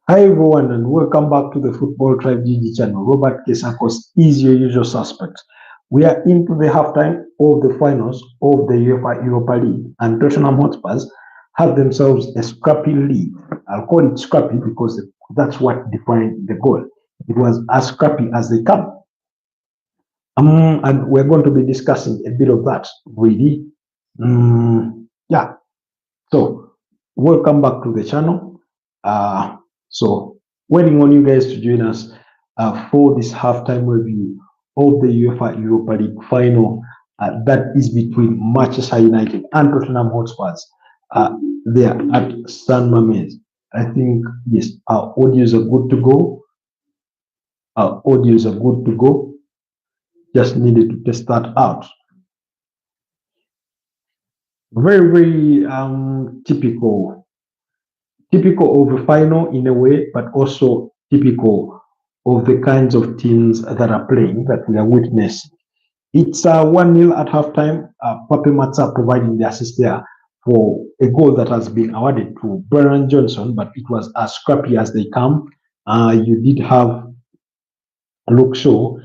Hi everyone and welcome back to the Football Tribe GG channel. Robert Kesakos is your usual suspect. We are into the halftime of the finals of the UEFA Europa League, and Tottenham Hotspurs have themselves a scrappy lead. I'll call it scrappy because that's what defined the goal. It was as scrappy as they come. And we're going to be discussing a bit of that really. Yeah. So welcome back to the channel. So waiting on you guys to join us for this halftime review of the UEFA Europa League final that is between Manchester United and Tottenham Hotspurs. They are at San Mamés. I think, yes, our audios are good to go. Our audios are good to go. Just needed to test that out. Very typical of a final in a way, but also typical of the kinds of teams that are playing that we are witnessing. It's 1-0 at halftime. Pape Matza providing the assist there for a goal that has been awarded to Brennan Johnson, but it was as scrappy as they come. You did have Luke Shaw's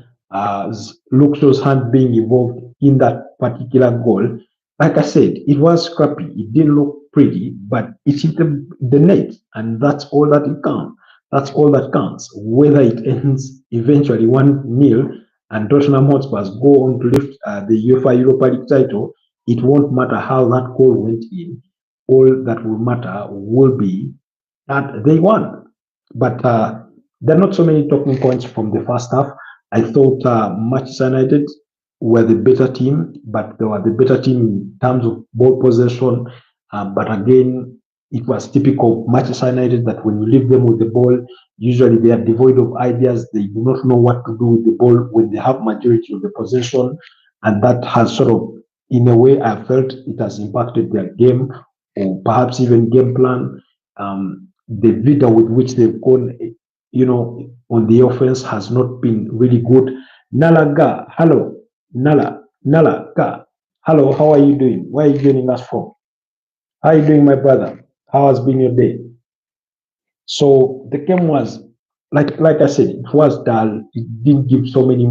hand being involved in that particular goal. Like I said, it was scrappy. It didn't look pretty, but it hit the net, and that's all that it counts. That's all that counts. Whether it ends eventually 1-0 and Tottenham Hotspurs go on to lift the UEFA Europa League title, it won't matter how that goal went in. All that will matter will be that they won. But there are not so many talking points from the first half. I thought Manchester United were the better team, but they were the better team in terms of ball possession. But again, it was typical of Manchester United that when you leave them with the ball, usually they are devoid of ideas. They do not know what to do with the ball when they have majority of the possession. And that has sort of, in a way, I felt it has impacted their game or perhaps even game plan. The vigor with which they've gone, on the offense has not been really good. Nalaga, hello. Nalaga, hello. How are you doing? Where are you joining us from? How are you doing, my brother? How has been your day? So the game was, like I said, it was dull. It didn't give so many,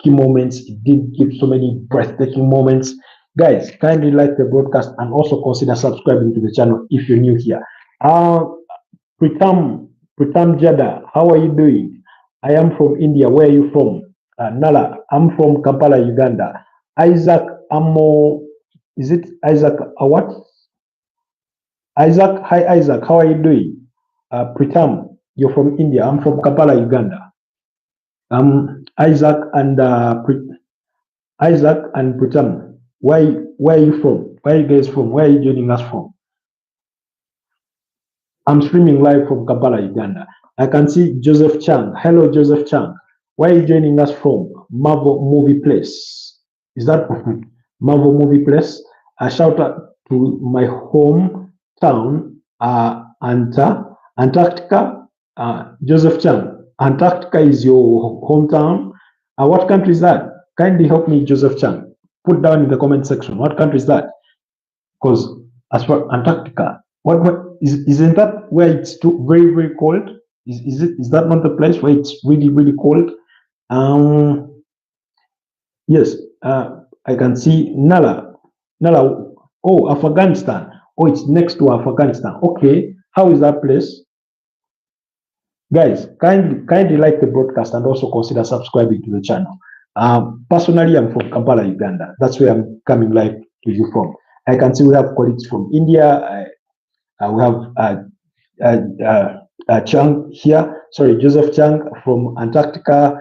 key moments. It didn't give so many breathtaking moments. Guys, kindly like the broadcast and also consider subscribing to the channel if you're new here. Pritam Jada, how are you doing? I am from India. Where are you from? Nala, I'm from Kampala, Uganda. Isaac Amo, is it Isaac? What? Isaac, hi Isaac, how are you doing? Pritam, you're from India. I'm from Kampala, Uganda. Isaac and Pritam, where are you from? Where are you guys from? Where are you joining us from? I'm streaming live from Kampala, Uganda. I can see Joseph Chang. Hello, Joseph Chang. Where are you joining us from? Marvel Movie Place. Is that Marvel Movie Place? A shout out to my hometown, Antarctica. Joseph Chang. Antarctica is your hometown. What country is that? Kindly help me, Joseph Chang. Put down in the comment section. What country is that? Because as for Antarctica, isn't that where it's too very, very cold? Is that not the place where it's really, really cold? Yes, I can see Nala. Oh, Afghanistan. Oh, it's next to Afghanistan. Okay, how is that place? Guys, kindly like the broadcast and also consider subscribing to the channel. Personally, I'm from Kampala, Uganda. That's where I'm coming live to you from. I can see we have colleagues from India. We have Chang here. Sorry, Joseph Chang from Antarctica.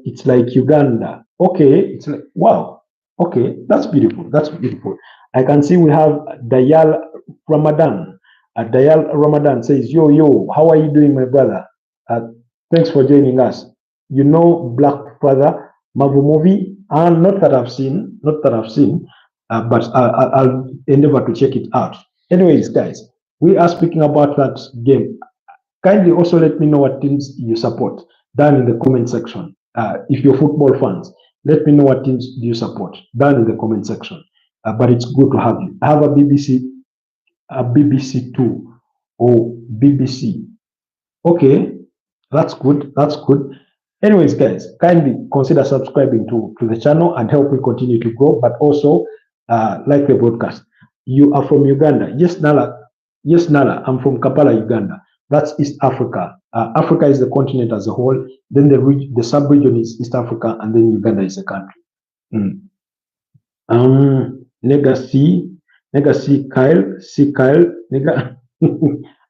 It's like Uganda. Okay, it's like, wow. Okay, that's beautiful. That's beautiful. I can see we have Dayal Ramadan. Dayal Ramadan says, yo, how are you doing, my brother? Thanks for joining us. You know Black Father Marvel movie? Not that I've seen, but I'll endeavor to check it out. Anyways, guys, we are speaking about that game. Kindly also let me know what teams you support down in the comment section. If you're football fans, let me know what teams you support down in the comment section. But it's good to have you. I have a BBC 2 or BBC Okay, that's good. That's good. Anyways, guys, kindly consider subscribing to the channel and help me continue to grow. But also, like the broadcast. You are from Uganda. Yes, Nala. Yes, Nala. I'm from Kampala, Uganda. That's East Africa. Africa is the continent as a whole. Then the sub-region is East Africa, and then Uganda is a country. Mm. Legacy Kyle, nega.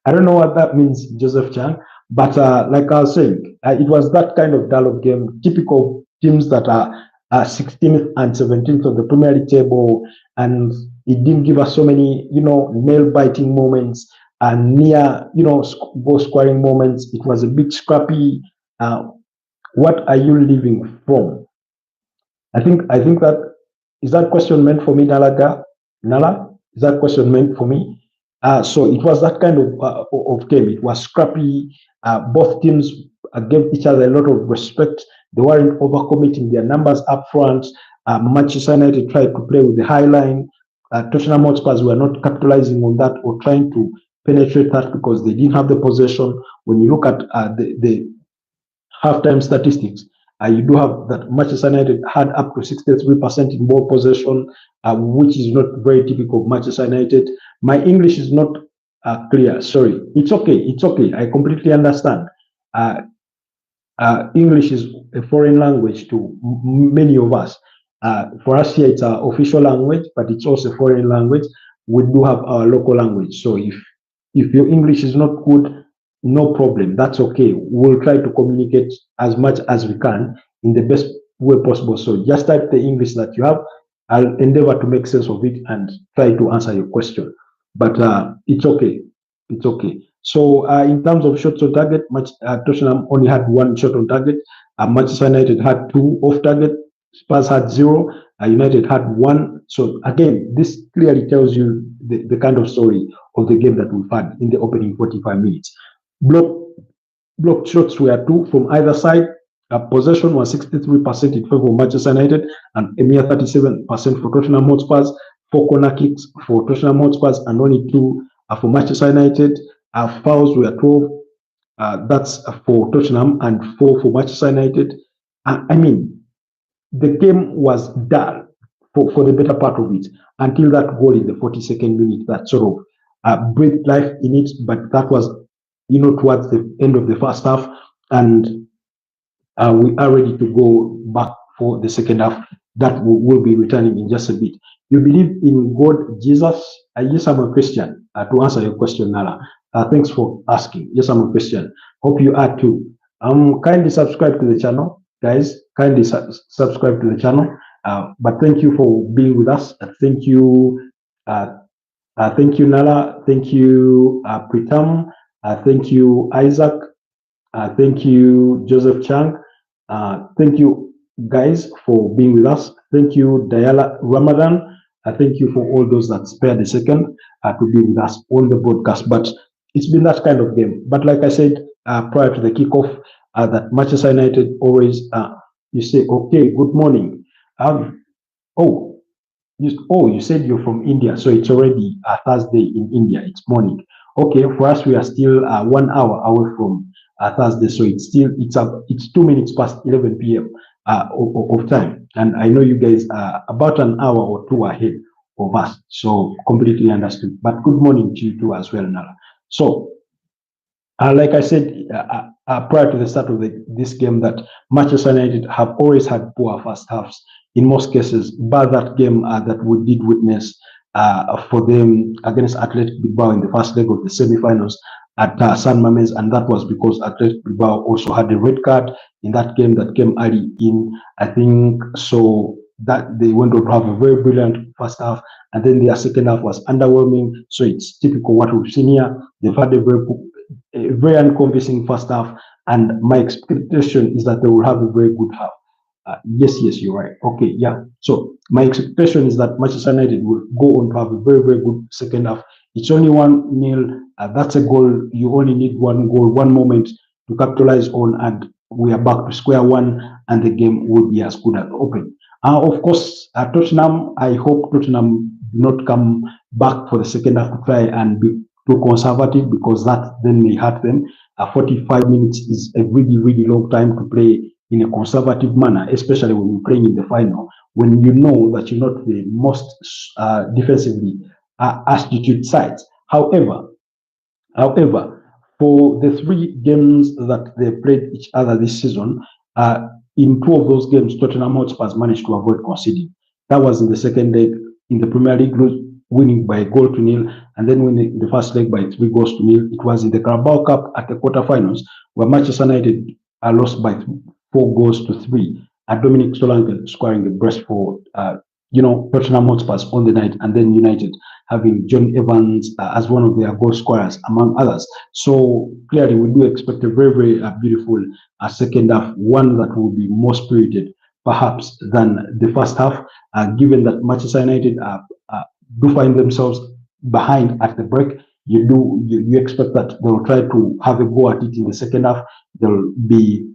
I don't know what that means, Joseph Chang, but like I was saying, it was that kind of dialogue game, typical teams that are 16th and 17th of the Premier League table, and it didn't give us so many, nail-biting moments and near, goal-scoring moments. It was a bit scrappy. What are you living from? I think that is that question meant for me, Nalaga? Nala, is that question meant for me? So it was that kind of game. It was scrappy. Both teams gave each other a lot of respect. They weren't overcommitting their numbers up front. Manchester United tried to play with the high line. Tottenham Hotspurs were not capitalizing on that or trying to penetrate that because they didn't have the possession. When you look at the halftime statistics, you do have that Manchester United had up to 63% in ball possession, which is not very typical of Manchester United. My English is not clear. Sorry. It's okay. It's okay. I completely understand. English is a foreign language to many of us. For us here, it's our official language, but it's also a foreign language. We do have our local language. So if your English is not good, no problem. That's okay. We'll try to communicate as much as we can in the best way possible. So just type the English that you have. I'll endeavor to make sense of it and try to answer your question. But it's okay. It's okay. So in terms of shots on target, Tottenham only had one shot on target. Manchester United had two off target. Spurs had zero. United had one. So again, this clearly tells you the kind of story of the game that we've had in the opening 45 minutes. Block shots were two from either side. Possession was 63% in favor of Manchester United and a mere 37% for Tottenham Hotspurs. 4 corner kicks for Tottenham Hotspurs and only 2 for Manchester United. Fouls were 12. That's for Tottenham and 4 for Manchester United. I mean, the game was dull for the better part of it until that goal in the 42nd minute that sort of breathed life in it. But that was, towards the end of the first half, and we are ready to go back for the second half. That will be returning in just a bit. You believe in God, Jesus? Yes, I'm a Christian. To answer your question, Nala. Thanks for asking. Yes, I'm a Christian. Hope you are too. Kindly subscribe to the channel, guys. Kindly subscribe to the channel. But thank you for being with us. Thank you. Thank you, Nala. Thank you, Pritam. Thank you, Isaac. Thank you, Joseph Chang. Thank you, guys, for being with us. Thank you, Dayala Ramadan. Thank you for all those that spared a second to be with us on the broadcast. But it's been that kind of game. But like I said prior to the kickoff, that Manchester United always, you say, okay, good morning. You said you're from India, so it's already Thursday in India. It's morning. Okay, for us, we are still 1 hour away from Thursday, so it's 2 minutes past 11 p.m. Of time, and I know you guys are about an hour or two ahead of us, so completely understood. But good morning to you too as well, Nala. So, like I said prior to the start of this game, that Manchester United have always had poor first halves in most cases, but that game that we did witness for them against Athletic Bilbao in the first leg of the semi-finals at San Mamés, and that was because Athletic Bilbao also had a red card in that game that came early in, I think, so that they went on to have a very brilliant first half, and then their second half was underwhelming. So it's typical what we've seen here. They've had a very unconvincing first half, and my expectation is that they will have a very good half. Yes, you're right. Okay, yeah. So my expectation is that Manchester United will go on to have a very, very good second half. It's only 1-0. That's a goal. You only need one goal, one moment to capitalize on, and we are back to square one, and the game will be as good as open. Of course, Tottenham, I hope Tottenham do not come back for the second half to try and be too conservative, because that then may hurt them. 45 minutes is a really, really long time to play in a conservative manner, especially when you're playing in the final, when you know that you're not the most defensively astute sides. However, for the 3 games that they played each other this season, in 2 of those games, Tottenham Hotspurs managed to avoid conceding. That was in the second leg in the Premier League, winning by a goal to nil, and then winning the first leg by 3 goals to nil. It was in the Carabao Cup at the quarterfinals where Manchester United are lost by 4 goals to 3. Dominic Solanke scoring the breast for Tottenham Hotspurs on the night, and then United having John Evans as one of their goal scorers, among others. So clearly, we do expect a very, very beautiful second half, one that will be more spirited, perhaps, than the first half, given that Manchester United do find themselves behind at the break. You expect that they'll try to have a go at it in the second half. They'll be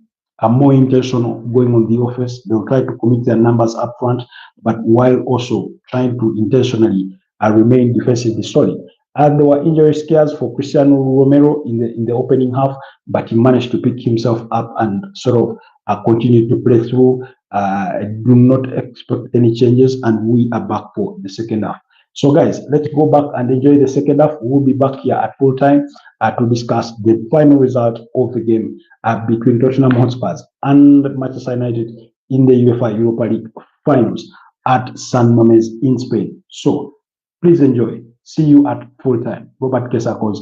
more intentional going on the offense. They'll try to commit their numbers up front, but while also trying to intentionally remain defensively solid. And there were injury scares for Cristiano Romero in the opening half, but he managed to pick himself up and sort of continue to play through. I do not expect any changes, and we are back for the second half. So, guys, let's go back and enjoy the second half. We'll be back here at full time to discuss the final result of the game between Tottenham Hotspurs and Manchester United in the UEFA Europa League finals at San Mamés in Spain. So, please enjoy. See you at full time. Robert Kesakos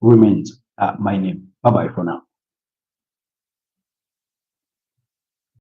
remains my name. Bye bye for now.